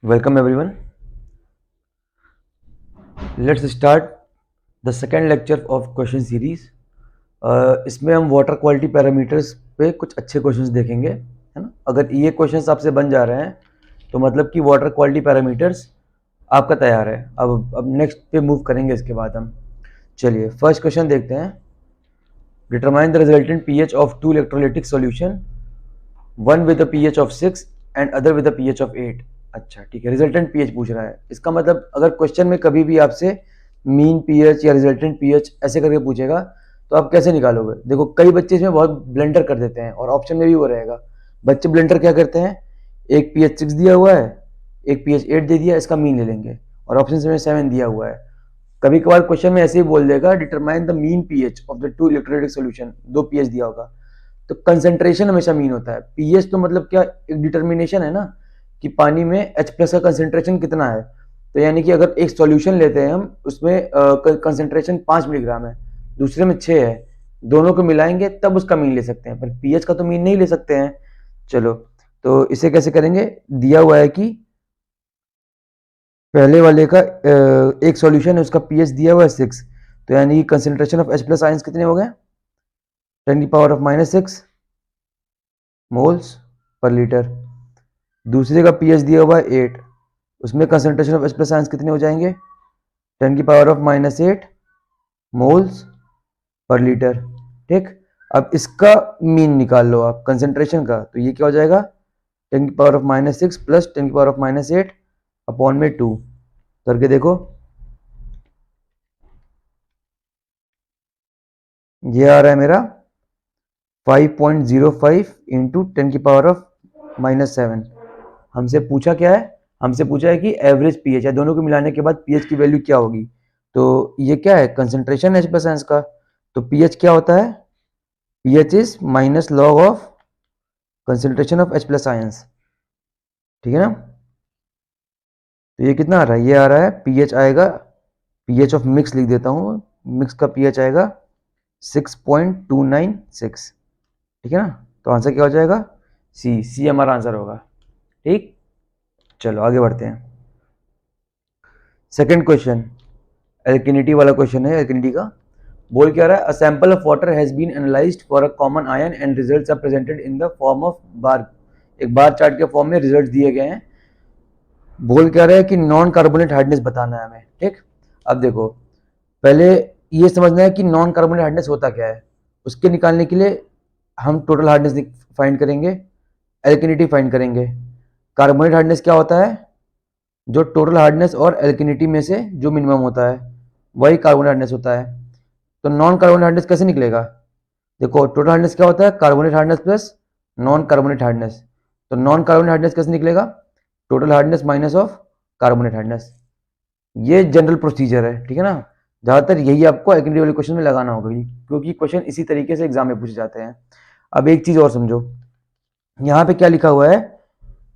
Welcome everyone. Let's start the second lecture of question series. इसमें हम water quality parameters पे कुछ अच्छे क्वेश्चंस देखेंगे, है ना। अगर ये क्वेश्चंस आपसे बन जा रहे हैं तो मतलब कि वाटर क्वालिटी पैरामीटर्स आपका तैयार है। अब नेक्स्ट पे मूव करेंगे इसके बाद हम। चलिए फर्स्ट क्वेश्चन देखते हैं। Determine the resultant pH of two electrolytic solution, one with a pH of 6 and other with a pH of 8। अच्छा ठीक है, रिजल्टेंट पीएच पूछ रहा है। इसका मतलब अगर क्वेश्चन में कभी भी आपसे मीन पीएच या रिजल्टेंट पीएच ऐसे करके पूछेगा तो आप कैसे निकालोगे। देखो कई बच्चे इसमें बहुत ब्लेंडर कर देते हैं और ऑप्शन में भी वो रहेगा। बच्चे ब्लेंडर क्या करते हैं, एक पीएच 6 दिया हुआ है, एक पीएच 8 दे दिया, इसका मीन ले लेंगे, और ऑप्शन में 7 दिया हुआ है। कभी कभार क्वेश्चन में ऐसे ही बोल देगा determine the mean pH of the two electrolytic solution, दो पीएच दिया होगा। तो कंसेंट्रेशन हमेशा मीन होता है। पीएच तो मतलब क्या, एक डिटर्मिनेशन है ना कि पानी में H प्लस का कंसेंट्रेशन कितना है। तो यानी कि अगर एक सॉल्यूशन लेते हैं हम, उसमें कंसेंट्रेशन 5 मिलीग्राम है, दूसरे में 6 है, दोनों को मिलाएंगे तब उसका मीन ले सकते हैं, पर पीएच का तो मीन नहीं ले सकते हैं। चलो तो इसे कैसे करेंगे। दिया हुआ है कि पहले वाले का एक सॉल्यूशन है, उसका पीएच दिया हुआ है 6, तो यानी concentration of H plus ions कितने हो गए, 10⁻⁻6 मोल्स पर लीटर। दूसरे का पीएच दिया हुआ है 8, उसमें concentration of H plus ions कितने हो जाएंगे, 10⁻⁻8 मोल्स पर लीटर। ठीक, अब इसका मीन निकाल लो आप कंसेंट्रेशन का, तो ये क्या हो जाएगा 10⁻⁻6 प्लस 10⁻⁻8 अपॉन में 2 करके देखो। ये आ रहा है मेरा 5.05 इंटू 10⁻⁻7। हमसे पूछा क्या है, हमसे पूछा है कि एवरेज पीएच है, दोनों को मिलाने के बाद पीएच की वैल्यू क्या होगी। तो ये क्या है, कंसेंट्रेशन H प्लस आयंस का। तो पीएच क्या होता है, pH is minus log of concentration of H plus ions. ठीक है ना। तो ये कितना आ रहा है, ये आ रहा है पीएच आएगा, पीएच ऑफ मिक्स लिख देता हूँ, मिक्स का पीएच आएगा 6.296। ठीक है ना। तो आंसर क्या हो जाएगा, सी हमारा आंसर होगा। ठीक, चलो आगे बढ़ते हैं। सेकंड क्वेश्चन एल्किनिटी वाला क्वेश्चन है। एल्किनिटी का बोल क्या रहा है, a sample of water has been analysed for a common ion and results are presented in the form of bar. एक बार चार्ट के फॉर्म में रिजल्ट दिए गए हैं। बोल क्या रहा है कि नॉन कार्बोनेट हार्डनेस बताना है हमें। ठीक, अब देखो पहले ये समझना है कि नॉन कार्बोनेट हार्डनेस होता क्या है। उसके निकालने के लिए हम टोटल हार्डनेस फाइंड करेंगे, एल्किनिटी फाइंड करेंगे। कार्बोनेट हार्डनेस क्या होता है, जो टोटल हार्डनेस और एल्किनिटी में से जो मिनिमम होता है वही कार्बोनेट हार्डनेस होता है। तो नॉन कार्बोनेट हार्डनेस कैसे निकलेगा, देखो टोटल हार्डनेस क्या होता है, carbonate hardness plus non carbonate hardness. तो नॉन कार्बोनेट हार्डनेस कैसे निकलेगा, total hardness minus of carbonate hardness. ये जनरल प्रोसीजर है, ठीक है ना। ज़्यादातर यही आपको एल्किनिटी वाले क्वेश्चन में लगाना होगा, क्योंकि क्वेश्चन इसी तरीके से एग्जाम में पूछे जाते हैं। अब एक चीज़ और समझो, यहाँ पे क्या लिखा हुआ है,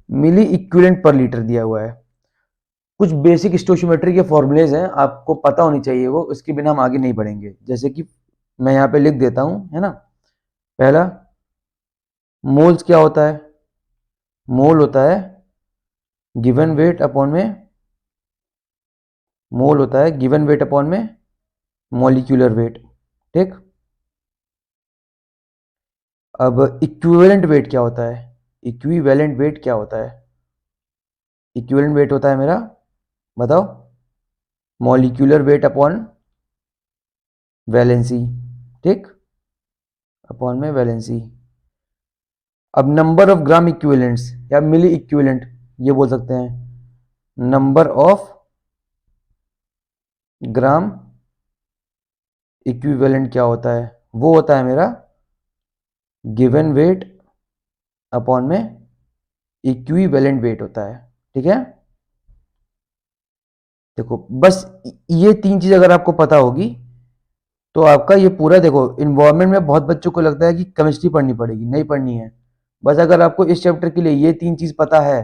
मिली इक्विवेलेंट पर लीटर दिया हुआ है। कुछ बेसिक स्टोशियोमेट्री के फॉर्मूलेज हैं, आपको पता होनी चाहिए वो, उसके बिना हम आगे नहीं बढ़ेंगे। जैसे कि मैं यहाँ पे लिख देता हूँ, है ना। पहला, मोल्स क्या होता है, मोल होता है गिवन वेट अपॉन में, मोल होता है गिवन वेट अपॉन में मॉलिक्यूलर वेट। ठीक, अब इक्विवेलेंट वेट क्या होता है, इक्विवेलेंट वेट क्या होता है, इक्विवेलेंट वेट होता है मेरा, बताओ, मॉलिक्यूलर वेट अपॉन वैलेंसी। ठीक, अपॉन में वैलेंसी। अब नंबर ऑफ ग्राम इक्विवेलेंट्स या मिली इक्विवेलेंट ये बोल सकते हैं, नंबर ऑफ ग्राम इक्विवेलेंट क्या होता है, वो होता है मेरा गिवन वेट अपॉन में इक्विवेलेंट वेट होता है। ठीक है, देखो बस ये तीन चीज अगर आपको पता होगी तो आपका ये पूरा, देखो इन्वायरमेंट में बहुत बच्चों को लगता है कि केमिस्ट्री पढ़नी पड़ेगी, नहीं पढ़नी है। बस अगर आपको इस चैप्टर के लिए ये तीन चीज पता है,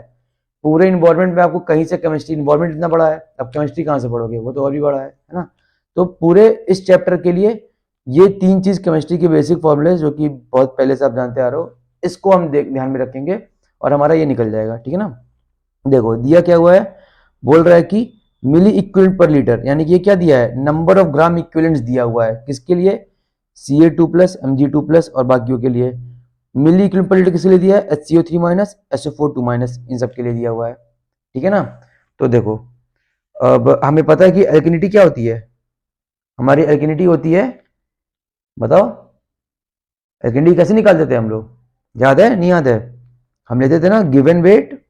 पूरे इन्वायरमेंट में आपको कहीं से केमिस्ट्री, इन्वायरमेंट इतना बड़ा है, अब केमिस्ट्री कहाँ से पढ़ोगे, वो तो और भी बड़ा है ना। तो पूरे इस चैप्टर के लिए ये तीन चीज केमिस्ट्री के बेसिक फॉर्मूले जो कि बहुत पहले से आप जानते आ रहे हो, इसको हम ध्यान में रखेंगे और हमारा ये निकल जाएगा। ठीक है ना। देखो दिया क्या हुआ है, बोल रहा है कि मिली इक्विवेलेंट पर लीटर, यानी कि ये क्या दिया है, नंबर ऑफ ग्राम इक्विवेलेंट्स दिया हुआ है, किसके लिए, Ca2+ Mg2+ और बाकियों के लिए। मिली इक्विवेलेंट पर लीटर किसके लिए दिया है, HCO3- SO4 2- इन सब के लिए दिया हुआ है, ठीक है ना। तो देखो अब हमें पता है कि एल्किनिटी क्या होती है, हमारी एल्किनिटी होती है, बताओ एल्किनिटी कैसे निकालते थे हम लोग, याद है नहीं याद है, हम लेते थे ना गिवन वेट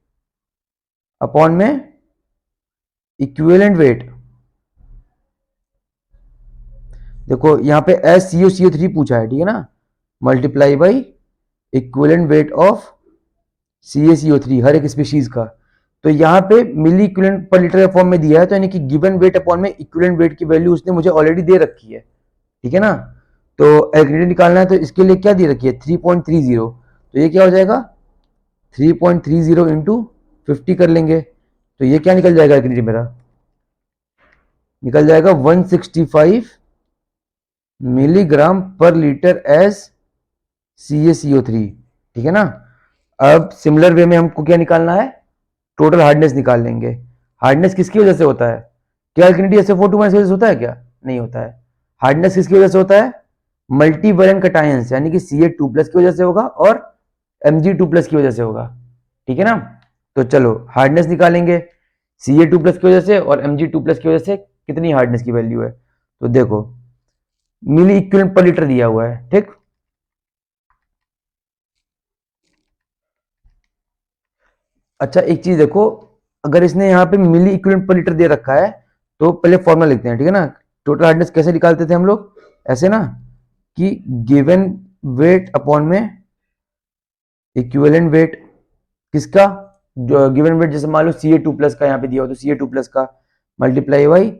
अपॉन में इक्विवेलेंट वेट। देखो यहाँ पे SCO3 पूछा है, ठीक है ना, multiply by equivalent weight of CaCO3 हर एक स्पीशीज का। तो यहाँ पे मिली इक्विवेलेंट पर लीटर फॉर्म में दिया है, तो यानी कि गिवन वेट अपॉन में इक्विवेलेंट वेट की वैल्यू उसने मुझे ऑलरेडी दे रखी है, ठीक है ना। तो एल्किनिटी निकालना है, तो इसके लिए क्या दे रखी है, 3.30, तो ये क्या हो जाएगा 3.30 इंटू 50 कर लेंगे, तो ये क्या निकल जाएगा एल्किनिटी मेरा, निकल जाएगा 165 मिलीग्राम पर लीटर एज CaCO3, ठीक है ना। अब सिमिलर वे में हमको क्या निकालना है, टोटल हार्डनेस निकाल लेंगे। हार्डनेस किसकी वजह से होता है, क्या एल्किनिटी SO4 2- की वजह से होता है क्या, नहीं होता है। हार्डनेस किसकी वजह से होता है, मल्टीवैलेंट कटायंस यानी कि Ca2+ की वजह से होगा और Mg2+ की वजह से होगा, ठीक है ना। तो चलो हार्डनेस निकालेंगे, Ca2+ की वजह से और Mg2+ की वजह से कितनी हार्डनेस की वैल्यू है, तो देखो मिली इक्विवेलेंट पर लीटर दिया हुआ है, ठीक। अच्छा एक चीज देखो, अगर इसने यहाँ पे मिली इक्विवेलेंट पर लीटर दे रखा है, तो पहले फॉर्मूला लिखते हैं, ठीक है ना। टोटल हार्डनेस कैसे निकालते थे हम लोग, ऐसे ना कि गिवन वेट अपॉन में इक्विवेलेंट वेट किसका, जो गिवन वेट जैसे मान लो Ca2+ का यहाँ पे दिया हो, तो Ca2+ का multiply by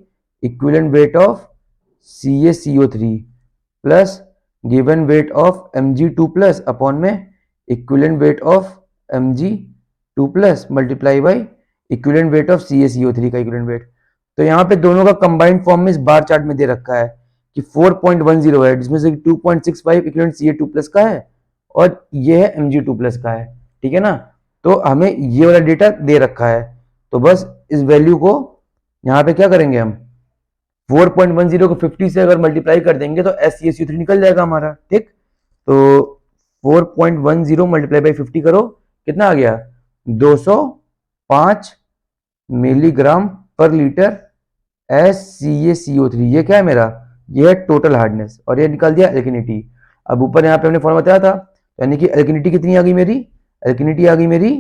equivalent weight of CaCO3 plus given weight of Mg2+ upon में equivalent weight of Mg2+ multiply by equivalent weight of CaCO3 का इक्विवेलेंट वेट। तो यहाँ पे दोनों का कंबाइंड फॉर्म में इस बार चार्ट में दे रखा है कि 4.10 है, जिसमें से 2.65 इक्विवेलेंट Ca2+ का है और ये है Mg2+ का है, ठीक है ना। तो हमें ये वाला डेटा दे रखा है, तो बस इस वैल्यू को यहाँ पे क्या करेंगे हम, 4.10 को 50 से अगर मल्टीप्लाई कर देंगे तो SCSU3 निकल जाएगा हमारा, ठीक। तो 4.10 मल्टीप्लाई बाई 50 करो, कितना आ गया 205 मिलीग्राम पर लीटर SCaCO3, ये क्या है मेरा, ये है टोटल हार्डनेस और ये निकाल दिया एल्किनिटी। अब ऊपर यहाँ पे हमने फॉर्मूला बताया था, यानी कि एल्किनिटी कितनी आ गई मेरी, एल्किनिटी आ गई मेरी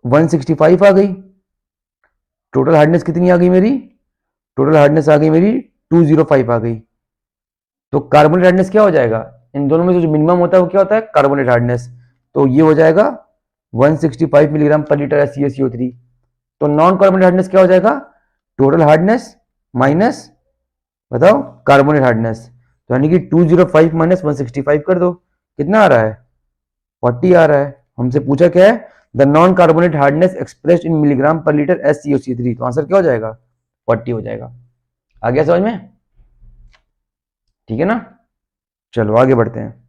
165 आ गई, टोटल हार्डनेस कितनी आ गई मेरी, टोटल हार्डनेस आ गई मेरी 205 आ गई। तो कार्बोनेट हार्डनेस क्या हो जाएगा, इन दोनों में से जो मिनिमम होता है वो क्या होता है, कार्बोनेट हार्डनेस। तो ये हो जाएगा 165 मिलीग्राम पर लीटर SCaCO3। तो नॉन कार्बोनेट हार्डनेस क्या हो जाएगा, टोटल हार्डनेस माइनस, बताओ कार्बोनेट हार्डनेस, तो यानी कि 205 माइनस 165 कर दो, कितना आ रहा है 40 आ रहा है। हमसे पूछा क्या है, the non carbonate hardness expressed in milligram पर लीटर SCO3, तो आंसर क्या हो जाएगा 40 हो जाएगा। आ गया समझ में, ठीक है ना। चलो आगे बढ़ते हैं।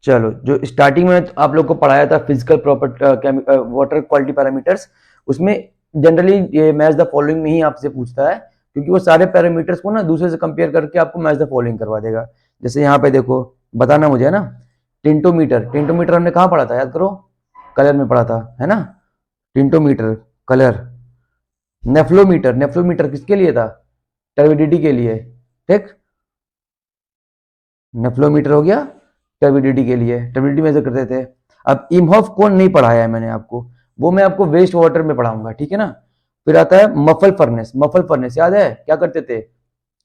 चलो जो स्टार्टिंग में आप लोग को पढ़ाया था physical property water quality parameters, उसमें जनरली ये मैच द फॉलोइंग में ही आपसे पूछता है, क्योंकि वो सारे पैरामीटर्स को ना दूसरे से कंपेयर करके आपको मैच द फॉलोइंग करवा देगा। जैसे यहाँ पे देखो, बताना मुझे है ना, टिंटोमीटर, टिंटोमीटर हमने कहाँ पढ़ा था याद करो, कलर में पढ़ा था है ना, टिंटोमीटर कलर। नेफ्लोमीटर, नेफ्लोमीटर किसके लिए था, टर्बिडिटी के लिए, ठीक। नेफ्लोमीटर हो गया टर्बिडिटी के लिए, टर्बिडिटी मेजर करते थे। अब इमहॉफ कौन नहीं पढ़ाया है मैंने आपको, वो मैं आपको वेस्ट वाटर में पढ़ाऊंगा, ठीक है ना। फिर आता है मफल फर्नेस, मफल फर्नेस याद है क्या करते थे,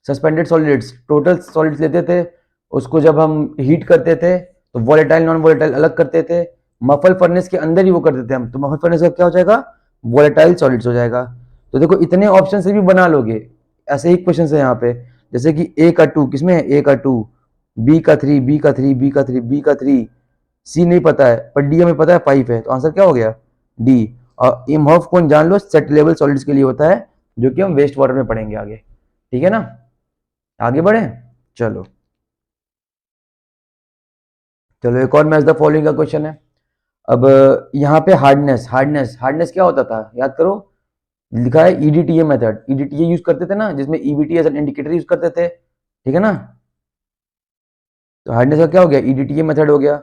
सस्पेंडेड सॉलिड्स, टोटल सॉलिड्स लेते थे, उसको जब हम हीट करते थे तो वॉलेटाइल नॉन वॉलेटाइल अलग करते थे, मफल फर्नेस के अंदर ही वो करते थे हम, तो मफल फर्नेस का क्या हो जाएगा, वॉलेटाइल सॉलिड्स हो जाएगा। तो देखो इतने ऑप्शन से भी बना लोगे, ऐसे ही क्वेश्चन है यहाँ पे, जैसे कि ए का 2 किसमें है, ए का 2, बी का 3, बी का 3, बी का 3, बी का 3, सी नहीं पता है पर डी हमें पता है 5 है, तो आंसर क्या हो गया डी। और इमहॉफ कौन जान लो, सेट लेवल सॉलिड्स के लिए होता है, जो कि हम वेस्ट वाटर में पढ़ेंगे आगे, ठीक है ना। आगे बढ़े, चलो चलो एक और मैच द फॉलोइंग का क्वेश्चन है। अब यहाँ पे हार्डनेस, हार्डनेस क्या होता था याद करो, लिखा है ईडीटीए मेथड, ईडीटीए यूज करते थे ना, जिसमें EBT as an indicator use करते थे, ठीक है ना। तो हार्डनेस का क्या हो गया, ईडीटीए मेथड हो गया।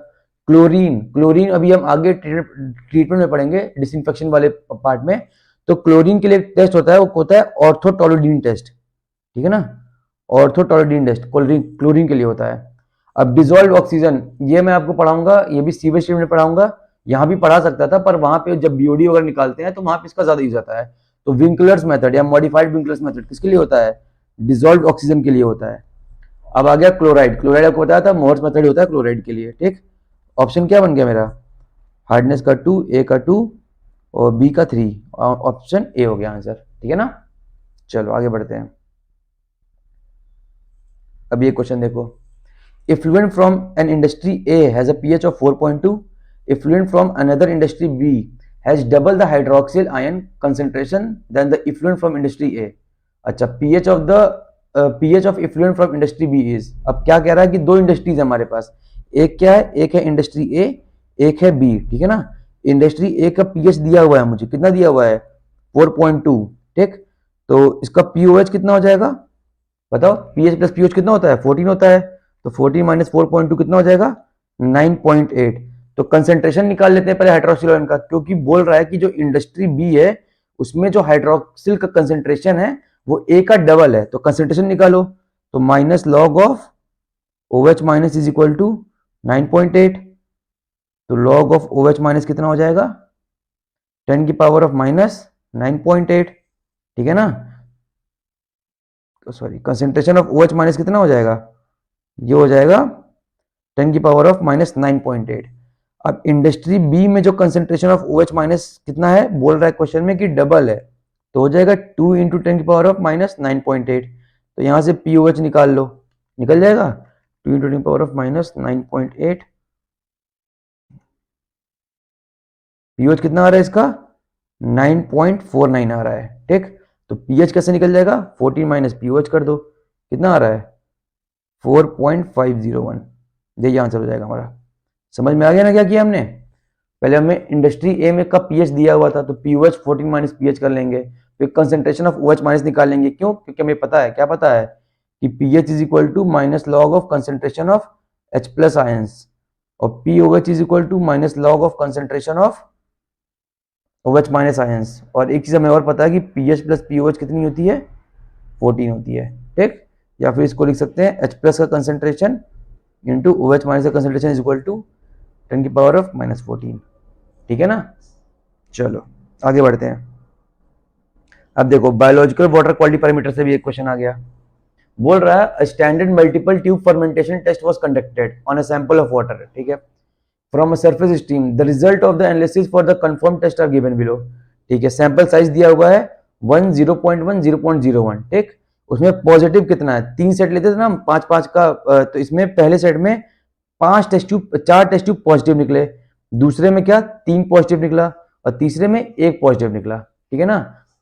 क्लोरीन, क्लोरीन अभी हम आगे ट्रीटमेंट में पढ़ेंगे डिसइंफेक्शन वाले पार्ट में। तो क्लोरीन के लिए टेस्ट होता है, वो होता है ऑर्थोटोलोडीन टेस्ट, ठीक है ना, ऑर्थोटोलोडीन टेस्ट क्लोरीन क्लोरीन के लिए होता है। अब डिजोल्व ऑक्सीजन, ये मैं आपको पढ़ाऊंगा, ये भी सीवेज स्ट्रीम में पढ़ाऊंगा, यहाँ भी पढ़ा सकता था, पर वहां पे जब बीओडी वगैरह निकालते हैं तो वहां पे इसका ज्यादा यूज आता है। तो विंकलर्स मेथड या मॉडिफाइड विंकलर्स मेथड किसके लिए होता है, डिजोल्व ऑक्सीजन के लिए होता है। अब आ गया क्लोराइड, क्लोराइड आपको बताया था मोर्स मेथड होता है क्लोराइड के लिए, ठीक। ऑप्शन क्या बन गया मेरा, हार्डनेस का 2, ए का 2 और बी का 3, ऑप्शन ए हो गया आंसर, ठीक है ना। चलो आगे बढ़ते हैं। अब ये क्वेश्चन देखो, effluent from an industry A has a pH of 4.2, effluent from another industry B has double the hydroxyl ion concentration than the effluent from industry A। अच्छा, pH of effluent from industry B is, अब क्या कह रहा है कि दो industries है हमारे पास, एक क्या है, एक है इंडस्ट्री A, एक है B, ठीक है ना। इंडस्ट्री A का pH दिया हुआ है मुझे, कितना दिया हुआ है, 4.2, ठीक। तो इसका pOH कितना हो जाएगा बताओ, pH प्लस pOH कितना होता है, 14 होता है। तो 14 माइनस 4.2 कितना हो जाएगा, 9.8। तो कंसेंट्रेशन निकाल लेते हैं पहले हाइड्रोक्सिल आयन का, क्योंकि बोल रहा है कि जो इंडस्ट्री बी है उसमें जो हाइड्रोक्सिल का कंसेंट्रेशन है वो ए का डबल है। तो कंसेंट्रेशन निकालो, तो minus log of OH minus is equal to 9.8। तो लॉग ऑफ OH माइनस कितना हो जाएगा, 10 की पावर ऑफ माइनस 9.8, ठीक है ना। Sorry, concentration of OH minus कितना हो जाएगा, ये हो जाएगा 10 की पावर ऑफ माइनस 9.8। अब इंडस्ट्री बी में जो कंसेंट्रेशन ऑफ OH माइनस कितना है, बोल रहा है क्वेश्चन में कि डबल है, तो हो जाएगा 2 इंटू 10 की पावर ऑफ माइनस 9.8। तो यहां से POH निकाल लो, निकल जाएगा 2 इंटू 10 की पावर ऑफ माइनस 9.8। POH कितना आ रहा है इसका, 9.49 आ रहा है, ठीक। तो pH कैसे निकल जाएगा, 14 माइनस POH कर दो, कितना आ रहा है 4.501, ये आंसर हो जाएगा हमारा। समझ में आ गया ना क्या किया हमने, पहले हमें इंडस्ट्री ए में का pH दिया हुआ था, तो POH 14 माइनस PH कर लेंगे, फिर कंसेंट्रेशन ऑफ OH माइनस निकाल लेंगे, क्यों, क्योंकि हमें पता है, क्या पता है कि pH is equal to minus log of concentration of H plus ions, और POH is equal to minus log of concentration of OH minus ions. और एक चीज हमें और पता है कि pH प्लस POH कितनी होती है, 14 होती है, ठीक। या फिर इसको लिख सकते हैं H प्लस का कंसेंट्रेशन इंटू OH माइनस का कंसेंट्रेशन इज इक्वल टू 10 की पावर ऑफ माइनस 14, ठीक है ना। चलो आगे बढ़ते हैं। अब देखो बायोलॉजिकल वाटर क्वालिटी पैरामीटर से भी एक क्वेश्चन आ गया, बोल रहा है standard multiple tube fermentation test was conducted on a sample of water, ठीक है, from a surface stream, the result of the analysis for the confirm test are given below, ठीक है। सैंपल साइज दिया हुआ है 1, 0.1, 0.01, ठीक। उसमें पॉजिटिव कितना है, 3 सेट लेते थे ना हम 5-5 का, तो इसमें पहले सेट में 4 टेस्ट ट्यूब पॉजिटिव निकले, दूसरे में क्या 3 पॉजिटिव निकला, और तीसरे में 1 पॉजिटिव निकला, ठीक है ना।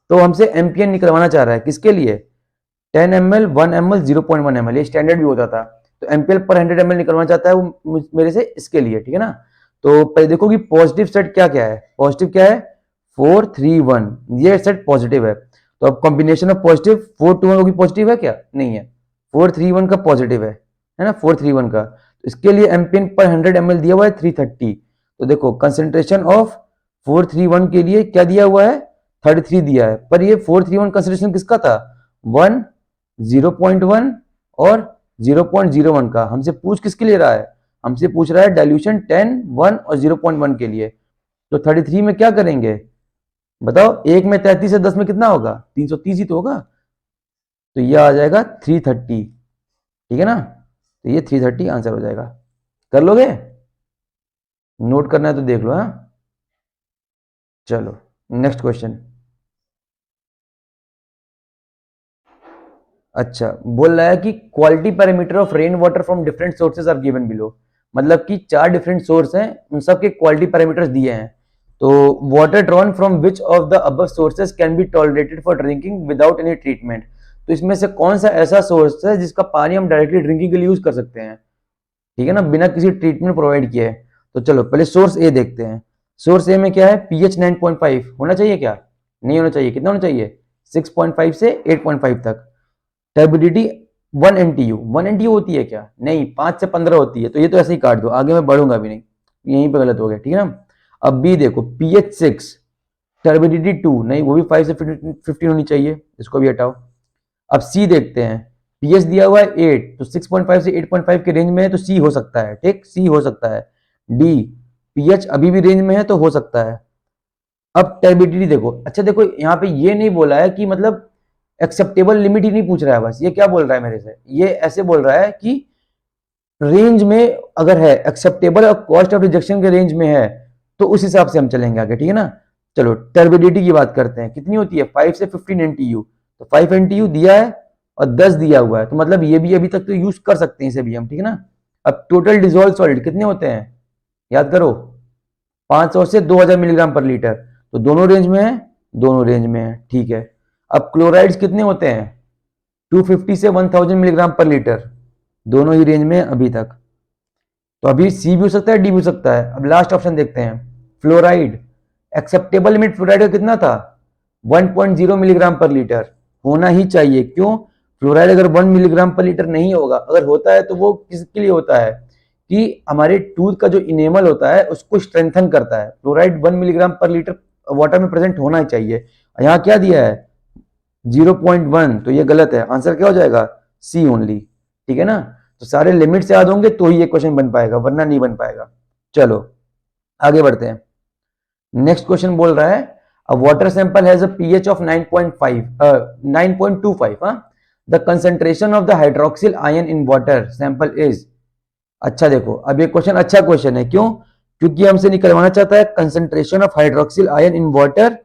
तो हमसे एमपीएन निकलवाना चाह रहा है, किसके लिए, 10 ml, 1 ml, 0.1 ml, ये स्टैंडर्ड भी होता था। तो एमपीएल पर 100 ml निकलवाना चाहता है वो मेरे से, इसके लिए, ठीक है ना। तो पहले देखो कि पॉजिटिव सेट क्या क्या है, पॉजिटिव क्या है 4, 3, 1, ये सेट पॉजिटिव है। तो अब कॉम्बिनेशन ऑफ पॉजिटिव 4, 2, 1 पॉजिटिव है क्या, नहीं है, 4, 3, 1 का पॉजिटिव है ना, 4, 3, 1 का। तो इसके लिए एम्पियन पर 100 ml दिया हुआ है 330। तो देखो कंसेंट्रेशन ऑफ 431 के लिए क्या दिया हुआ है, 33 दिया है, पर ये 431 कंसेंट्रेशन किसका था, 1, 0.1 और 0.01 का। हमसे पूछ किसके लिए रहा है, हमसे पूछ रहा है डाइल्यूशन 10, 1 और 0.1 के लिए। तो 33 में क्या करेंगे बताओ, एक में 33 से 10 में कितना होगा, 330 ही तो होगा। तो ये आ जाएगा 330, ठीक है ना। तो ये 330 आंसर हो जाएगा, कर लोगे, नोट करना है तो देख लो। हाँ चलो नेक्स्ट क्वेश्चन। अच्छा, बोल रहा है कि quality parameter of rain water from different sources are given below, मतलब कि 4 डिफरेंट सोर्स हैं, उन सब के क्वालिटी पैरामीटर्स दिए हैं। तो water drawn from which of the above sources can be tolerated for drinking without any treatment. तो इसमें से कौन सा ऐसा सोर्स है जिसका पानी हम डायरेक्टली ड्रिंकिंग के लिए यूज कर सकते हैं, ठीक है ना, बिना किसी ट्रीटमेंट प्रोवाइड किए। तो चलो पहले सोर्स ए देखते हैं। सोर्स ए में क्या है, पीएच 9.5 होना चाहिए क्या, नहीं होना चाहिए, कितना होना चाहिए 6.5 से 8.5 तक। टर्बिडिटी 1 NTU, 1 NTU होती है क्या, नहीं 5 से 15 होती है, तो ये तो ऐसे ही काट दो, आगे मैं बढ़ूंगा भी नहीं, यहीं पे गलत हो गया, ठीक है ना। अब बी देखो, पीएच 6, टर्बिडिटी 2, नहीं वो भी 5 से 15 होनी चाहिए, इसको भी हटाओ। अब सी देखते हैं, पीएच दिया हुआ है 8, तो 6.5 से 8.5 के रेंज में है, तो सी हो सकता है, ठीक, सी हो सकता है। डी, पीएच अभी भी रेंज में है, तो हो सकता है। अब टर्बिडिटी देखो, अच्छा देखो यहाँ पे ये नहीं बोला है कि मतलब एक्सेप्टेबल लिमिट ही नहीं पूछ रहा है, बस ये क्या बोल रहा है मेरे से, ये ऐसे बोल रहा है कि रेंज में अगर है एक्सेप्टेबल और कॉस्ट ऑफ रिजेक्शन के रेंज में है, तो उस हिसाब से हम चलेंगे आगे, ठीक है ना। चलो टर्बिडिटी की बात करते हैं, कितनी होती है 5 से 15 NTU, तो 5 NTU दिया है और 10 दिया हुआ है, तो मतलब ये भी अभी तक तो यूज कर सकते हैं इसे भी हम, ठीक है ना। अब टोटल डिजोल्व सॉलिड कितने होते हैं, याद करो, 500 से 2000 मिलीग्राम पर लीटर, तो दोनों रेंज में है, दोनों रेंज में है, ठीक है। अब क्लोराइड्स कितने होते हैं, 250 से 1000 मिलीग्राम पर लीटर, दोनों ही रेंज में है अभी तक, तो अभी सी भी हो सकता है, डी भी हो सकता है। अब लास्ट ऑप्शन देखते हैं, फ्लोराइड, एक्सेप्टेबल लिमिट फ्लोराइड का कितना था 1.0 मिलीग्राम पर लीटर, होना ही चाहिए, क्यों, फ्लोराइड अगर 1 मिलीग्राम पर लीटर नहीं होगा, अगर होता है तो वो किसके लिए होता है कि हमारे टूथ का जो इनेमल होता है उसको स्ट्रेंथन करता है, फ्लोराइड 1 मिलीग्राम पर लीटर वाटर में प्रेजेंट होना ही चाहिए, यहाँ क्या दिया है 0.1, तो ये गलत है, आंसर क्या हो जाएगा सी ओनली, ठीक है ना। तो सारे लिमिट से याद होंगे तो ही ये क्वेश्चन बन पाएगा, वरना नहीं बन पाएगा। चलो आगे बढ़ते हैं, नेक्स्ट क्वेश्चन बोल रहा है, अ water sample has a pH of 9.5 9.25, the concentration of the hydroxyl ion in water sample is, अच्छा देखो अब ये क्वेश्चन अच्छा क्वेश्चन है, क्यों, क्योंकि हमसे निकलवाना चाहता है concentration of hydroxyl ion in water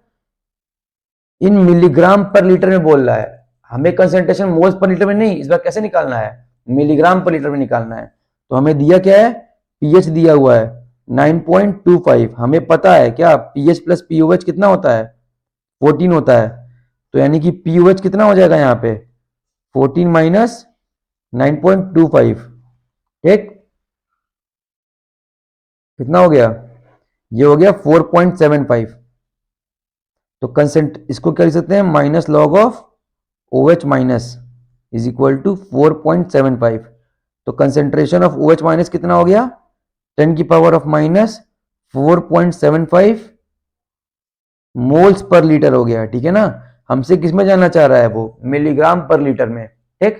in milligram पर लीटर में बोल रहा है, हमें कंसंट्रेशन मोल्स पर लीटर में नहीं, इस बार कैसे निकालना है, मिलीग्राम पर लीटर में निकालना है। तो हमें दिया क्या है, पीएच दिया हुआ है 9.25, हमें पता है क्या पीएच प्लस पीओएच कितना होता है 14 होता है, तो यानी कि पीओएच कितना हो जाएगा यहाँ पे 14 माइनस 9.25, ठीक, कितना हो गया, ये हो गया 4.75, तो कंसेंट इसको क्या लिख सकते हैं, minus log of O H minus is equal to 4.75, तो concentration of O H minus कितना हो गया 10 की पावर ऑफ माइनस 4.75 मोल्स पर लीटर हो गया, ठीक है ना। हमसे किस में जानना चाह रहा है वो, मिलीग्राम पर लीटर में, ठीक।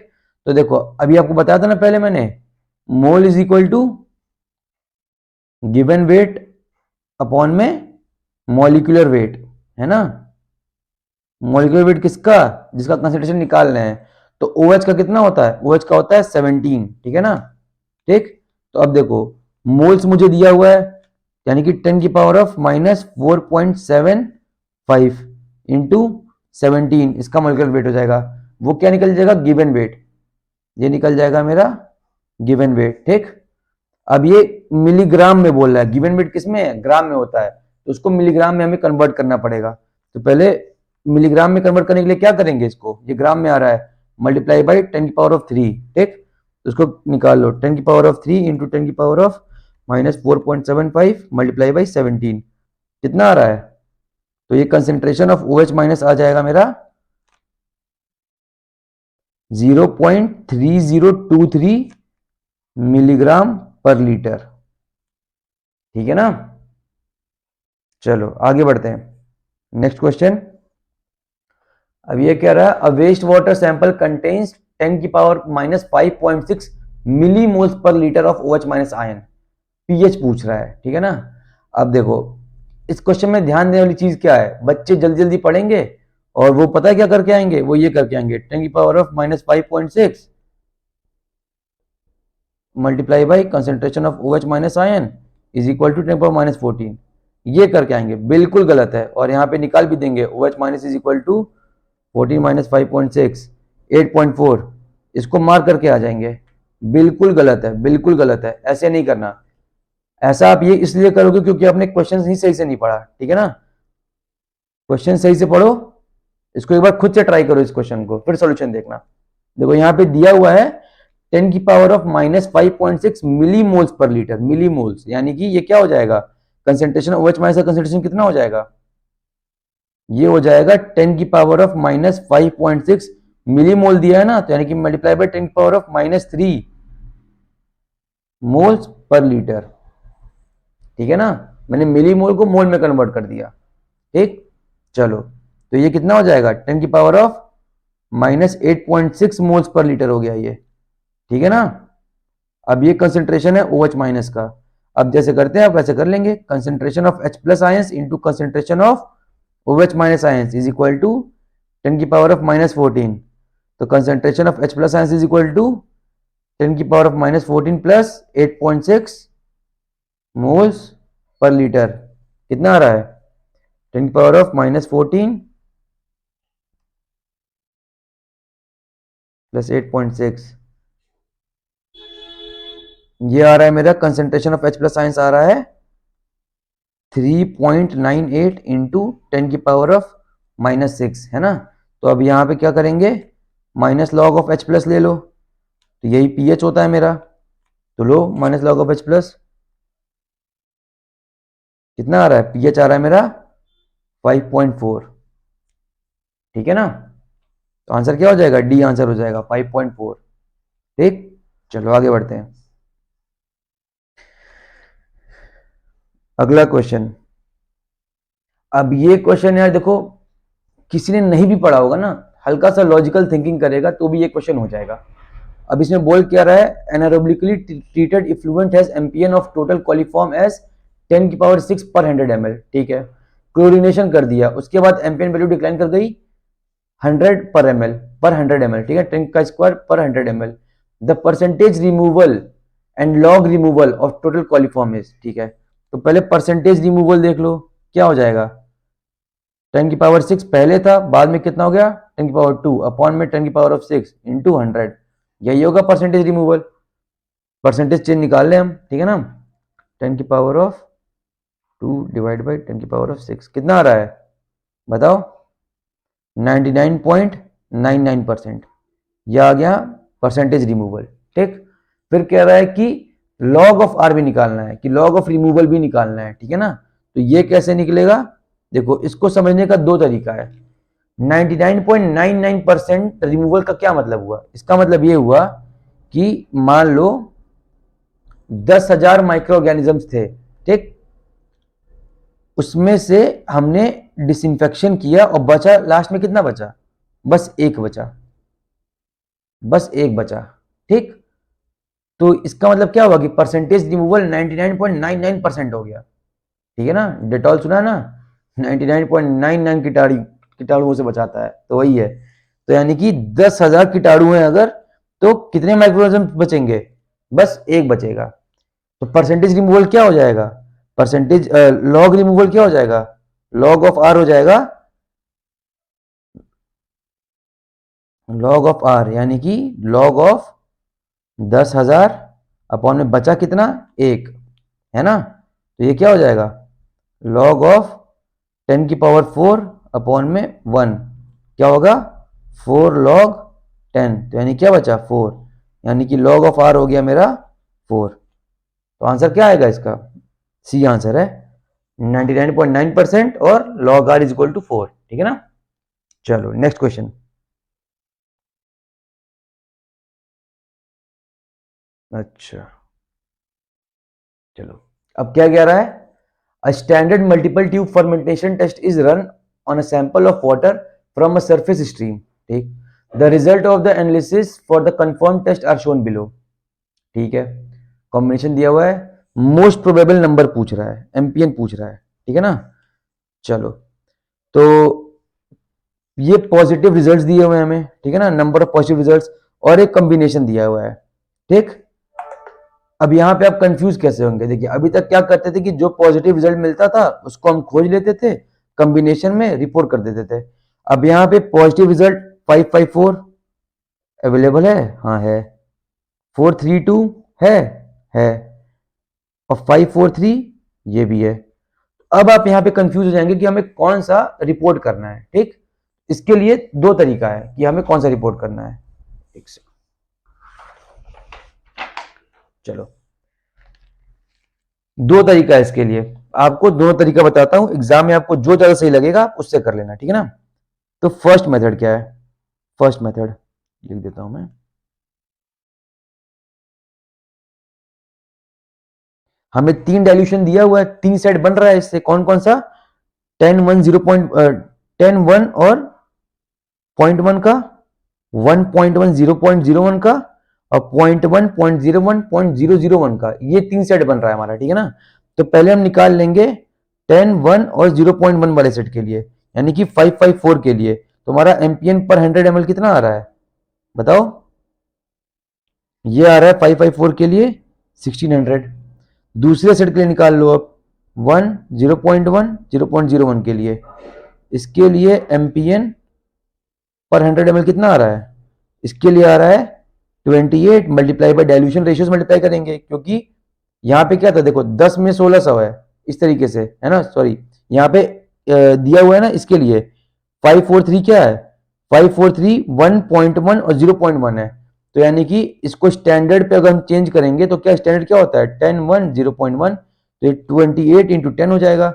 तो देखो अभी आपको बताया था ना पहले मैंने, mole is equal to given weight upon में मॉलिक्यूलर वेट, है ना, मॉलिक्यूलर वेट किसका, जिसका कंसंट्रेशन निकालना है, तो OH का कितना होता है, OH का होता है 17, ठीक है ना, ठीक। तो अब देखो मोल्स मुझे दिया हुआ है, यानी कि 10 की पावर ऑफ माइनस 4.75 इंटू 17, इसका मॉलिक्यूलर वेट हो जाएगा, वो क्या निकल जाएगा गिवन वेट, ये निकल जाएगा मेरा गिवन वेट, ठीक। अब ये मिलीग्राम में बोल रहा है, गिवन वेट किस में है, ग्राम में होता है, तो उसको मिलीग्राम में हमें कन्वर्ट करना पड़ेगा, तो पहले मिलीग्राम में कन्वर्ट करने के लिए क्या करेंगे, इसको ये ग्राम में आ रहा है, मल्टीप्लाई बाई 10 की पावर ऑफ 3, ठीक, तो उसको निकाल लो 10 की पावर ऑफ 3 इंटू 10 की power of minus 4.75 multiply by 17, कितना आ रहा है, तो ये कंसेंट्रेशन ऑफ OH माइनस आ जाएगा मेरा 0.3023 मिलीग्राम पर लीटर, ठीक है ना। चलो आगे बढ़ते हैं, नेक्स्ट क्वेश्चन, अब ये कह रहा है a waste water sample contains 10 की पावर माइनस 5.6 मिली मोल्स पर litre of OH minus ion, pH पूछ रहा है, ठीक है ना। अब देखो इस क्वेश्चन में ध्यान देने वाली चीज क्या है, बच्चे जल्दी जल्दी पढ़ेंगे और वो पता है क्या करके आएंगे, वो ये करके आएंगे 10 की power of minus 5.6 multiply by concentration of OH minus ion is equal to 10 power minus 14, ये करके आएंगे, बिल्कुल गलत है, और यहाँ पे निकाल भी देंगे OH minus is equal to 14 minus 5.6 8.4, इसको मार करके आ जाएंगे, बिल्कुल गलत है, बिल्कुल गलत है, ऐसे नहीं करना, ऐसा आप ये इसलिए करोगे क्योंकि आपने क्वेश्चन ही सही से नहीं पढ़ा, ठीक है ना, क्वेश्चन सही से पढ़ो, इसको एक बार खुद से ट्राई करो इस क्वेश्चन को, फिर सॉल्यूशन देखना। देखो यहाँ पे दिया हुआ है 10 की power of minus 5.6 milli moles पर लीटर, मिली मोल्स यानी कि ये क्या हो जाएगा कंसेंट्रेशन OH माइनस का कंसेंट्रेशन कितना हो जाएगा, ये हो जाएगा 10 की पावर ऑफ माइनस 5.6 मिलीमोल दिया है ना, तो यानी कि मल्टीप्लाई बाय 10 की पावर ऑफ माइनस 3 मोल्स पर लीटर। ठीक है ना, मैंने मिलीमोल को मोल में कन्वर्ट कर दिया। ठीक, चलो तो ये कितना हो जाएगा 10 की पावर ऑफ माइनस 8.6 मोल्स पर लीटर हो गया ये। ठीक है ना, अब ये कंसेंट्रेशन है OH माइनस का। अब जैसे करते हैं आप वैसे कर लेंगे, concentration of H plus ions into concentration of OH minus ions is equal to 10 की पावर ऑफ माइनस 14। तो concentration of H plus ions is equal to 10 की power of minus 14 plus 8.6 moles पर लीटर। कितना आ रहा है 10 की power of minus 14 plus 8.6, ये आ रहा है मेरा concentration of H plus ions आ रहा है 3.98 इंटू 10 की पावर ऑफ माइनस 6, है ना। तो अब यहाँ पे क्या करेंगे, minus log of H plus ले लो, तो यही पीएच होता है मेरा। तो लो minus log of H plus, कितना आ रहा है, पीएच आ रहा है मेरा 5.4। ठीक है ना, तो आंसर क्या हो जाएगा, डी आंसर हो जाएगा 5.4। ठीक, चलो आगे बढ़ते हैं। अगला क्वेश्चन, अब ये क्वेश्चन यार देखो, किसी ने नहीं भी पढ़ा होगा ना, हल्का सा लॉजिकल थिंकिंग करेगा तो भी ये क्वेश्चन हो जाएगा। अब इसमें बोल क्या रहा है, anaerobically treated effluent has MPN of total coliform as 10 की पावर 6 पर 100 ml। ठीक है, क्लोरीनेशन कर दिया, उसके बाद एम्पियन वैल्यू डिक्लाइन कर गई 100 पर ml पर 100 ml। ठीक है, 10 का स्क्वायर पर 100 ml। The percentage removal and log removal of total coliform is. ठीक है, तो पहले परसेंटेज रिमूवल देख लो, क्या हो जाएगा, 10 की पावर 6 पहले था, बाद में कितना हो गया 10 की पावर 2 अपॉन में 10 की पावर ऑफ 6 इंटू 100, यही होगा परसेंटेज रिमूवल। परसेंटेज चेंज निकाल लें हम, ठीक है ना, 10 की पावर ऑफ 2 डिवाइड बाई 10 की पावर ऑफ 6 कितना आ रहा है बताओ, 99.99%। यह आ गया परसेंटेज रिमूवल। ठीक, फिर कह रहा है कि लॉग ऑफ आर भी निकालना है, कि लॉग ऑफ रिमूवल भी निकालना है। ठीक है ना, तो ये कैसे निकलेगा, देखो इसको समझने का दो तरीका है। 99.99% रिमूवल का क्या मतलब हुआ, इसका मतलब ये हुआ कि मान लो 10,000 माइक्रो ऑर्गेनिजम्स थे। ठीक, उसमें से हमने डिसइंफेक्शन किया और बचा लास्ट में कितना बचा, बस एक बचा, बस एक बचा। ठीक, तो इसका मतलब क्या होगा कि परसेंटेज रिमूवल 99.99% हो गया। ठीक है ना, डेटॉल सुना ना, 99.99 कीटाणुओं से बचाता है, तो वही है। तो यानी कि 10,000 कीटाणु हैं अगर, तो कितने माइक्रोऑर्गेनिज्म बचेंगे, बस एक बचेगा। तो परसेंटेज रिमूवल क्या हो जाएगा, परसेंटेज लॉग रिमूवल क्या हो जाएगा, लॉग ऑफ आर हो जाएगा, लॉग ऑफ आर, यानी कि लॉग ऑफ 10,000 अपॉन में बचा कितना, एक, है ना। तो ये क्या हो जाएगा, लॉग ऑफ 10 की पावर 4 अपॉन में 1, क्या होगा 4 log 10, तो यानी क्या बचा 4, यानी कि लॉग ऑफ आर हो गया मेरा 4। तो आंसर क्या आएगा इसका, सी आंसर है 99.9% और log R is equal to 4। ठीक है ना, चलो नेक्स्ट क्वेश्चन। अच्छा, चलो अब क्या कह रहा है, a standard multiple tube fermentation test is run on a sample of water from a surface stream. ठीक, the result of the analysis for the confirm test are shown below. ठीक है, कॉम्बिनेशन दिया हुआ है, मोस्ट प्रोबेबल नंबर पूछ रहा है, एम्पियन पूछ रहा है। ठीक है ना, चलो तो ये पॉजिटिव रिजल्ट्स दिए हुए हैं हमें। ठीक है ना, नंबर ऑफ पॉजिटिव रिजल्ट्स और एक कॉम्बिनेशन दिया हुआ है। ठीक, अब यहां पे आप कंफ्यूज कैसे होंगे, देखिए अभी तक क्या करते थे कि जो पॉजिटिव रिजल्ट मिलता था उसको हम खोज लेते थे, कॉम्बिनेशन में रिपोर्ट कर देते थे। अब यहां पे पॉजिटिव रिजल्ट 554 अवेलेबल है, हाँ है, 432 है और 543 ये भी है। अब आप यहां पे कंफ्यूज हो जाएंगे कि हमें कौन सा रिपोर्ट करना है। ठीक, इसके लिए दो तरीका है कि हमें कौन सा रिपोर्ट करना है। एक से चलो, दो तरीका है इसके लिए। आपको दोनों तरीका बताता हूं, एग्जाम में आपको जो ज्यादा सही लगेगा आप उससे कर लेना, ठीक है ना। तो फर्स्ट मेथड क्या है, फर्स्ट मेथड लिख देता हूं मैं। हमें 3 डाइल्यूशन दिया हुआ है, 3 सेट बन रहा है इससे, कौन कौन सा, 10 1 0 10 1 और 0.1 का, 1.1 0.01 का और 0.1 0.01 0.001 का, ये 3 सेट बन रहा है हमारा, ठीक है ना। तो पहले हम निकाल लेंगे 10 1 और 0.1 वाले सेट के लिए, यानी कि 554 के लिए। तो हमारा एम्पियन पर 100 ml कितना आ रहा है बताओ, ये आ रहा है 554 के लिए 1600। दूसरे सेट के लिए निकाल लो अब, 1 0.1 0.01 के लिए, इसके लिए एम्पियन पर 100 ml कितना आ रहा है, इसके लिए आ रहा है 28 multiply by dilution ratio multiply करेंगे, क्योंकि यहाँ पे क्या था देखो 10 में 1600 है, इस तरीके से है ना, सॉरी यहाँ पे दिया हुआ है ना, इसके लिए 543 क्या है, 543 1.1 और 0.1 है। तो यानी कि इसको स्टैंडर्ड पे अगर हम चेंज करेंगे तो क्या स्टैंडर्ड क्या होता है, 10 1 0.1, तो ये 28 इंटू 10 हो जाएगा,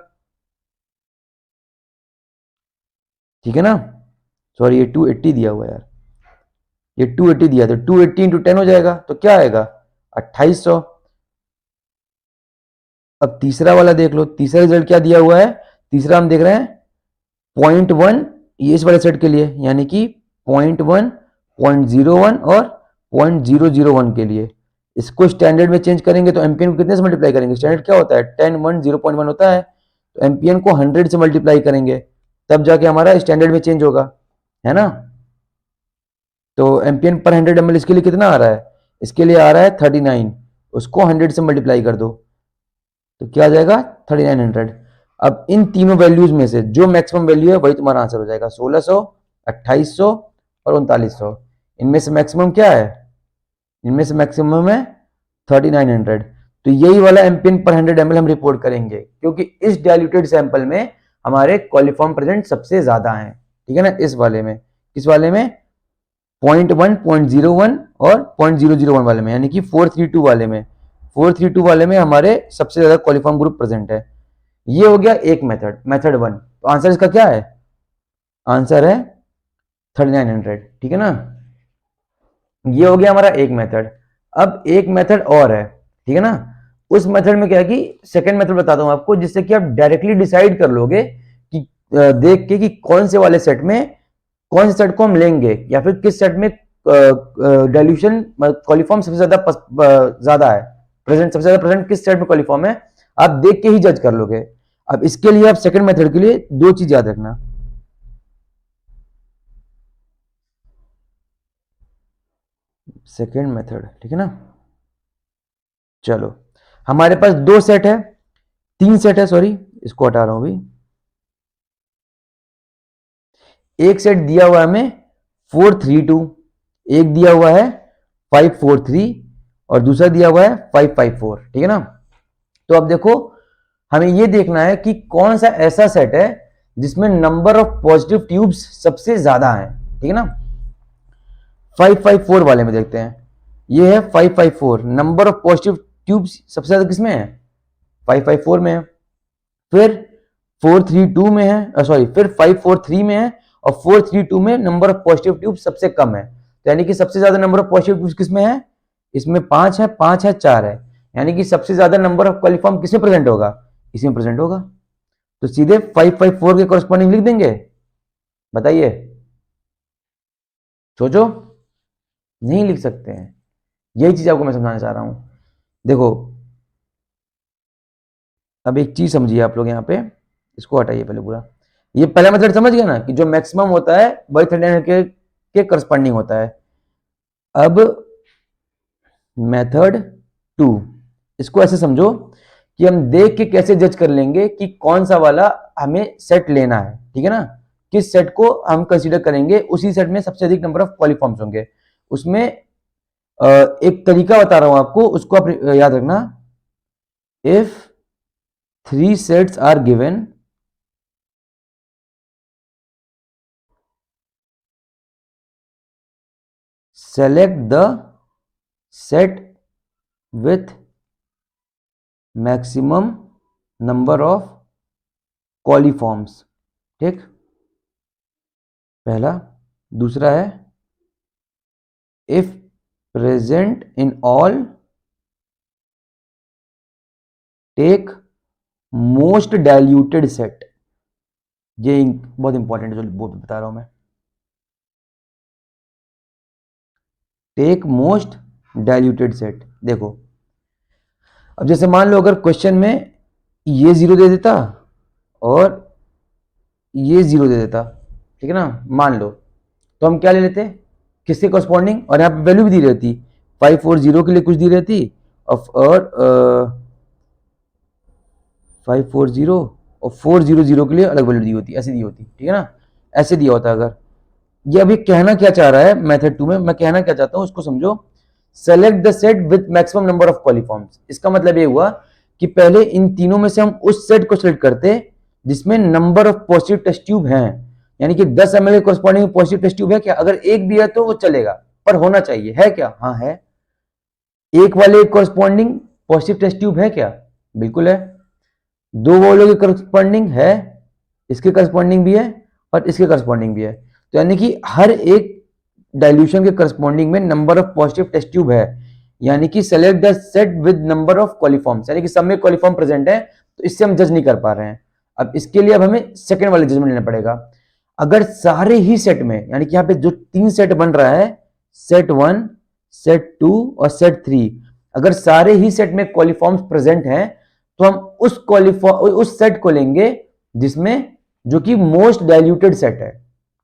ठीक है ना। सॉरी ये 280 दिया हुआ है यार, ये 280 दिया, तो 280 इंटू 10 हो जाएगा, तो क्या आएगा 2800। अब तीसरा वाला देख लो, तीसरा रिजल्ट क्या दिया हुआ है, तीसरा हम देख रहे हैं 0.1, ये इस वाले सेट के लिए, यानी कि 0.1 0.01 और 0.001 के लिए। इसको स्टैंडर्ड में चेंज करेंगे तो एम्पियन को कितने से मल्टीप्लाई करेंगे, स्टैंडर्ड क्या होता है 10 1 0.1 होता है, तो एम्पियन को 100 से मल्टीप्लाई करेंगे, तब जाके हमारा स्टैंडर्ड में चेंज होगा, है ना। तो एम्पियन पर 100 ml इसके लिए कितना आ रहा है, इसके लिए आ रहा है 39, उसको 100 से मल्टीप्लाई कर दो तो क्या आ जाएगा 3900। अब इन तीनों वैल्यूज में से जो मैक्सिमम वैल्यू है वही तुम्हारा आंसर हो जाएगा, 1600 2800 और 3900। इनमें से मैक्सिमम क्या है, इनमें से मैक्सिमम है 3900। तो यही वाला एम्पियन पर 100 ml हम रिपोर्ट करेंगे, क्योंकि इस डाइल्यूटेड सैंपल में हमारे कॉलिफॉर्म प्रेजेंट सबसे ज्यादा है, ठीक है ना। इस वाले में, किस वाले में, 0.1 0.01 और 0.001 वाले में, यानी कि 432 वाले में, 432 वाले में हमारे सबसे ज्यादा कॉलिफॉर्म ग्रुप प्रेजेंट है। ये हो गया एक मेथड, मेथड 1। तो आंसर इसका क्या है, आंसर है 3900, ठीक है ना। ये हो गया हमारा एक मेथड। अब एक मेथड और है, ठीक है ना। उस मेथड में क्या है कि सेकंड मेथड बताता हूं आपको, जिससे कि आप डायरेक्टली डिसाइड कर लोगे कि देख के कि कौन से वाले सेट में कौन से सेट को हम लेंगे, या फिर किस सेट में डाइल्यूशन कॉलिफॉर्म सबसे ज्यादा है, प्रेजेंट सबसे ज्यादा प्रेजेंट किस सेट में कॉलिफॉर्म है, आप देख के ही जज कर लोगे। अब इसके लिए आप सेकंड मेथड के लिए दो चीज याद रखना, सेकंड मेथड, ठीक है ना। चलो हमारे पास दो सेट है, तीन सेट है, सॉरी इसको हटा रहा हूं अभी। एक सेट दिया हुआ है हमें 432, एक दिया हुआ है 543 और दूसरा दिया हुआ है 554, ठीक है ना। तो अब देखो हमें यह देखना है कि कौन सा ऐसा सेट है जिसमें नंबर ऑफ पॉजिटिव ट्यूब्स सबसे ज्यादा है, ठीक है ना। 554 वाले में देखते हैं, ये है 554, नंबर ऑफ पॉजिटिव ट्यूब्स सबसे ज्यादा किसमें है, 554 में है। फिर 432 में है, सॉरी फिर 543 में है, और 432 में नंबर ऑफ पॉजिटिव ट्यूब सबसे कम है। तो यानी कि सबसे ज्यादा नंबर ऑफ पॉजिटिव ट्यूब किसमें है, इसमें 5 है, 5 है, 4 है, यानी कि सबसे ज्यादा नंबर ऑफ कॉलिफॉर्म किसमें प्रेजेंट होगा, इसमें प्रेजेंट होगा। तो सीधे 554 के कॉरेस्पॉन्डिंग लिख देंगे, बताइए, सोचो, नहीं लिख सकते हैं, यही चीज आपको मैं समझाना चाह रहा हूं। देखो अब एक चीज समझिए आप लोग, यहाँ पे इसको हटाइए पहले पूरा। ये पहला मेथड समझ गया ना, कि जो मैक्सिमम होता है वही 39 के करस्पॉन्डिंग होता है। अब मेथड 2, इसको ऐसे समझो कि हम देख के कैसे जज कर लेंगे कि कौन सा वाला हमें सेट लेना है, ठीक है ना। किस सेट को हम कंसीडर करेंगे, उसी सेट में सबसे अधिक नंबर ऑफ कॉलिफॉर्म्स होंगे। उसमें एक तरीका बता रहा हूं आपको, उसको आप याद रखना। If 3 sets are given, select the set with maximum number of coliforms, ठीक, पहला। दूसरा है if present in all take most diluted set. ये बहुत इंपॉर्टेंट है जो वो बता रहा हूं मैं। Take most diluted set. देखो अब जैसे मान लो अगर क्वेश्चन में ये जीरो दे देता और ये जीरो दे देता, ठीक है ना, मान लो, तो हम क्या ले लेते, किसके कॉरस्पॉन्डिंग, और यहाँ पे वैल्यू भी दी रहती, 5 और 0 के लिए कुछ दी रहती, और 5 और 0 और 4 0 0 के लिए अलग वैल्यू दी होती, ऐसे दी होती, ठीक है ना, ऐसे दिया होता। अगर ये अभी कहना क्या चाह रहा है मेथड 2 में, मैं कहना क्या चाहता हूं उसको समझो। Select the set with maximum number of coliforms. इसका मतलब ये हुआ कि पहले इन तीनों में से हम उस सेट को सिलेक्ट करते जिसमें number of positive test tube हैं, यानी कि 10 ml के कॉरस्पॉन्डिंग पॉजिटिव टेस्ट ट्यूब है क्या, अगर एक भी है तो वो चलेगा, पर होना चाहिए, है क्या, हाँ है। एक वाले कॉरस्पॉन्डिंग पॉजिटिव टेस्ट ट्यूब है क्या, बिल्कुल है। दो वालों के करस्पॉन्डिंग है, इसके करस्पॉन्डिंग भी है और इसके करस्पॉन्डिंग भी है, तो यानी कि हर एक डाइल्यूशन के करस्पॉन्डिंग में number of positive test tube है, यानी कि select the set with number of coliforms, यानी कि सब में कॉलीफॉर्म प्रेजेंट है, तो इससे हम जज नहीं कर पा रहे हैं। अब इसके लिए अब हमें सेकंड वाले जजमेंट लेना पड़ेगा। अगर सारे ही सेट में, यानी कि यहाँ पे जो 3 सेट बन रहा है, सेट 1, सेट 2 और सेट 3, अगर सारे ही सेट में कॉलीफॉर्म्स प्रेजेंट हैं तो हम उस सेट को लेंगे जिसमें जो कि मोस्ट डाइल्यूटेड सेट है,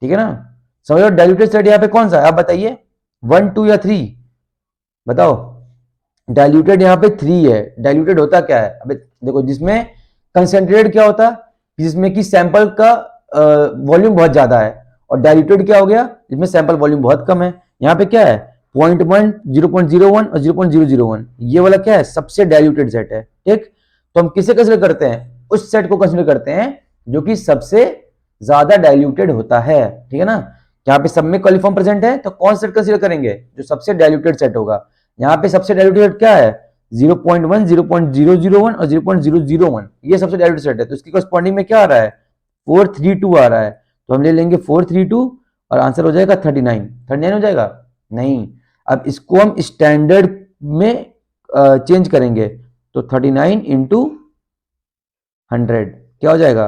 ठीक है ना। समझो डाइल्यूटेड सेट यहाँ पे कौन सा है, आप बताइए, 1, 2 या 3, बताओ। डाइल्यूटेड यहाँ पे 3 है। डाइल्यूटेड होता क्या है, अबे देखो, जिसमें कंसेंट्रेटेड क्या होता, जिसमें कि सैंपल का वॉल्यूम बहुत ज्यादा है, और डाइल्यूटेड क्या हो गया, जिसमें सैंपल वॉल्यूम बहुत कम है। यहाँ पे क्या है, 0.1, 0.01 और 0.001, ये वाला क्या है, सबसे डाइल्यूटेड सेट है, ठीक। तो हम किसे कंसिडर करते हैं, उस सेट को कंसिडर करते हैं जो कि सबसे ज्यादा डाइल्यूटेड होता है, ठीक है ना। यहाँ पे सब में कॉलीफॉर्म प्रेजेंट है तो कौन सेट कंसिडर करेंगे, जो सबसे डाइल्यूटेड सेट होगा। यहाँ पे सबसे डाइल्यूटेड सेट क्या है, 0.1, 0.001 और 0.001, ये सबसे डाइल्यूटेड सेट है, तो इसकी कॉरस्पॉन्डिंग में क्या आ रहा है, 432 आ रहा है, तो हम ले लेंगे 432 और आंसर हो जाएगा 39 हो जाएगा, नहीं। अब इसको हम स्टैंडर्ड में चेंज करेंगे, तो 39 इंटू 100 क्या हो जाएगा,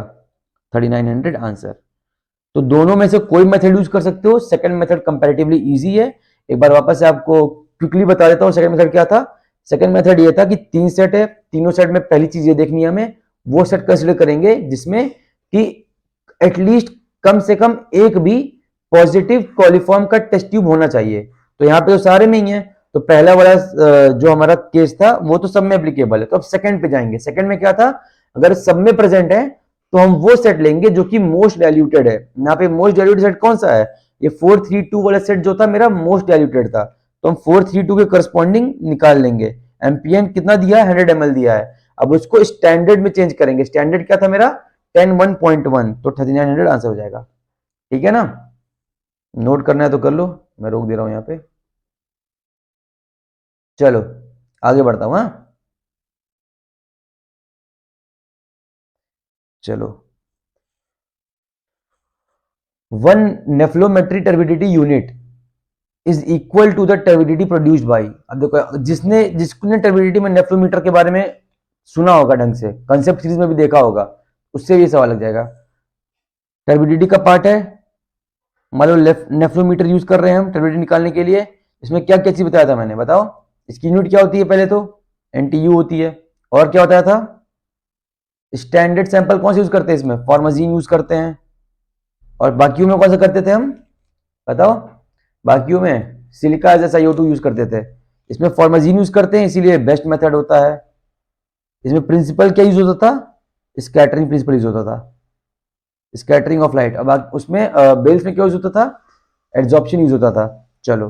3900 आंसर। तो दोनों में से कोई मेथड यूज कर सकते हो, सेकंड मेथड कंपैरेटिवली इजी है। एक बार वापस से आपको क्विकली बता देता हूं सेकंड मेथड क्या था। सेकंड मेथड ये था कि 3 सेट है, तीनों सेट में पहली चीज ये देखनी है हमें, वो सेट कंसिडर करेंगे जिसमें कि एटलीस्ट कम से कम एक भी पॉजिटिव कॉलीफॉर्म का टेस्ट ट्यूब होना चाहिए। तो यहाँ पे तो सारे में ही है, तो पहला वाला जो हमारा केस था वो तो सब में एप्लीकेबल है। तो अब सेकंड पे जाएंगे। सेकंड में क्या था, अगर सब में प्रेजेंट है तो हम वो सेट लेंगे जो कि मोस्ट डाइल्यूटेड है। यहाँ पे मोस्ट डाइल्यूटेड सेट कौन सा है, ये 432 वाला सेट जो था मेरा मोस्ट डाइल्यूटेड था, तो हम 432 के करस्पॉन्डिंग निकाल लेंगे। एमपीएन कितना दिया है, 100 ml दिया है। अब उसको स्टैंडर्ड में चेंज करेंगे। स्टैंडर्ड क्या था मेरा, 10 1.1, तो 3900 आंसर हो जाएगा, ठीक है ना। नोट करना है तो कर लो, मैं रोक दे रहा हूं यहाँ पे। चलो आगे बढ़ता हूं, हाँ चलो। One nephelometry turbidity unit is equal to the turbidity produced by. अब देखो, जिसने टर्बिडिटी में नेफ्लोमीटर के बारे में सुना होगा, ढंग से कंसेप्ट सीरीज में भी देखा होगा, उससे भी सवाल लग जाएगा। टर्बिडिटी का पार्ट है, मान लो नेफ्लोमीटर यूज कर रहे हैं हम टर्बिडिटी निकालने के लिए। इसमें क्या क्या चीज बताया था मैंने, बताओ। इसकी यूनिट क्या होती है, पहले तो एनटीयू होती है, और क्या बताया था, स्टैंडर्ड सैंपल कौन से यूज करते हैं इसमें, फॉर्माजीन यूज करते हैं। और बाकियों में कौन सा करते थे हम, बताओ। बाकियों में सिलिका एज SiO2 यूज करते थे, इसमें फॉर्माजीन यूज करते हैं, इसीलिए बेस्ट मेथड होता है। इसमें प्रिंसिपल क्या यूज होता था, स्कैटरिंग प्रिंसिपल यूज होता था, स्कैटरिंग ऑफ लाइट। अब उसमें बेल्स में क्या यूज होता था, एड्जॉर्प्शन यूज होता था। चलो,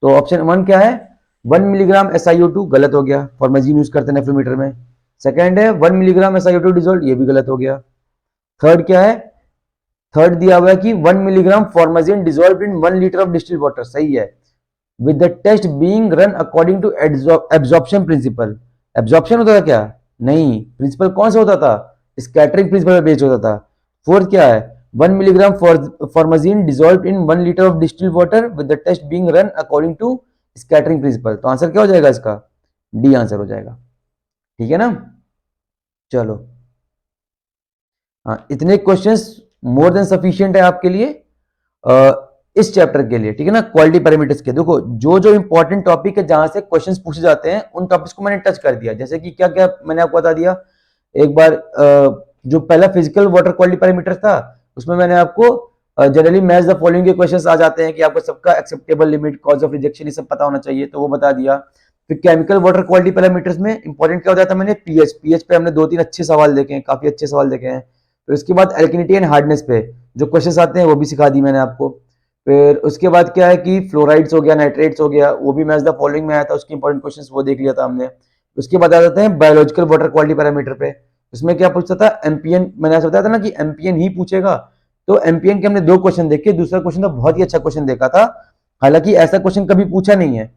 तो ऑप्शन 1 क्या है, 1 मिलीग्राम SiO2, गलत हो गया, फॉर्माजीन यूज करते हैं नेफ्लोमीटर में। सेकेंड है 1 मिलीग्राम SiO2 डिजोल्व, ये भी गलत हो गया। थर्ड क्या है, थर्ड दिया हुआ है कि 1 milligram formazin dissolve in 1 litre of distilled water, सही है। With the test being run according to absorption principle. Absorption होता था क्या, नहीं, प्रिंसिपल कौन सा होता था, स्कैटरिंग प्रिंसिपल पे बेस्ड होता था। फोर्थ क्या है, 1 milligram formazin dissolve in 1 litre of distil water with the test being run according to scattering principle. तो आंसर क्या हो जाएगा इसका, डी आंसर हो जाएगा। ठीक है ना, चलो। हाँ, इतने क्वेश्चंस मोर देन सफिशिएंट है आपके लिए इस चैप्टर के लिए। ठीक है ना, क्वालिटी पैरामीटर्स के देखो जो जो इंपॉर्टेंट टॉपिक है जहां से क्वेश्चंस पूछे जाते हैं उन टॉपिक्स को मैंने टच कर दिया। जैसे कि क्या क्या मैंने आपको बता दिया एक बार, जो पहला फिजिकल वाटर क्वालिटी पैरामीटर था उसमें मैंने आपको जनरली मैच द फॉलोइंग के क्वेश्चंस आ जाते हैं कि आपको सबका acceptable limit, cause of rejection, ये सब पता होना चाहिए, तो वो बता दिया। फिर केमिकल वाटर क्वालिटी पैरामीटर्स में इंपॉर्टेंट क्या हो जाता है, मैंने पीएच, पीएच पे हमने 2-3 अच्छे सवाल देखे हैं, काफी अच्छे सवाल देखे हैं। तो इसके बाद एल्किनिटी एंड हार्डनेस पे जो क्वेश्चंस आते हैं वो भी सिखा दी मैंने आपको। फिर उसके बाद क्या है कि फ्लोराइड्स हो गया, नाइट्रेट्स हो गया, वो भी मैच द फॉलोइंग में आया था, उसके इंपॉर्टेंट क्वेश्चंस वो देख लिया था हमने। उसके बाद आ जाते हैं बायोलॉजिकल वाटर क्वालिटी पैरामीटर पे। उसमें क्या पूछता था, एमपीएन, मैंने ऐसा बताया था ना कि एमपीएन ही पूछेगा। तो एमपीएन के हमने 2 क्वेश्चन देखे, दूसरा क्वेश्चन तो बहुत ही अच्छा क्वेश्चन देखा था। हालांकि ऐसा क्वेश्चन कभी पूछा नहीं है,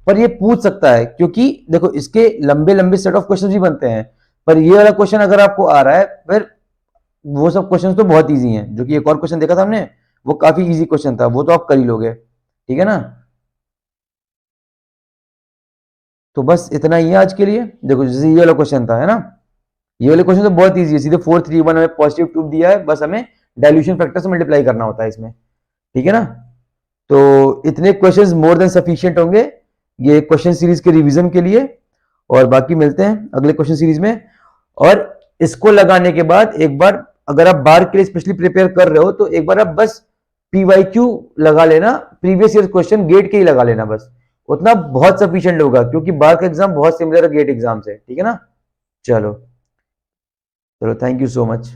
पर ये पूछ सकता है क्योंकि देखो इसके लंबे लंबे सेट ऑफ क्वेश्चन भी बनते हैं। पर ये वाला क्वेश्चन अगर आपको आ रहा है, फिर वो सब क्वेश्चन तो बहुत ईजी हैं। जो कि एक और क्वेश्चन देखा था हमने, वो काफी इजी क्वेश्चन था, वो तो आप कर ही लोगे। ठीक है ना, तो बस इतना ही है आज के लिए। देखो जैसे ये वाला क्वेश्चन था, है ना, ये वाले क्वेश्चन तो बहुत इजी है, सीधे 431 हमें पॉजिटिव ट्यूब दिया है, बस हमें डाइल्यूशन फैक्टर से मल्टीप्लाई करना होता है इसमें। ठीक है ना, तो इतने क्वेश्चंस मोर देन सफिशिएंट होंगे ये क्वेश्चन सीरीज के रिवीजन के लिए। और बाकी मिलते हैं अगले क्वेश्चन सीरीज में। और इसको लगाने के बाद एक बार अगर आप बार के लिए स्पेशली प्रिपेयर कर रहे हो तो एक बार आप बस पीवाईक्यू लगा लेना, प्रीवियस ईयर क्वेश्चन गेट के ही लगा लेना, बस उतना बहुत सफिशिएंट होगा क्योंकि बार का एग्जाम बहुत सिमिलर है गेट एग्जाम से। ठीक है ना, चलो चलो, थैंक यू सो मच।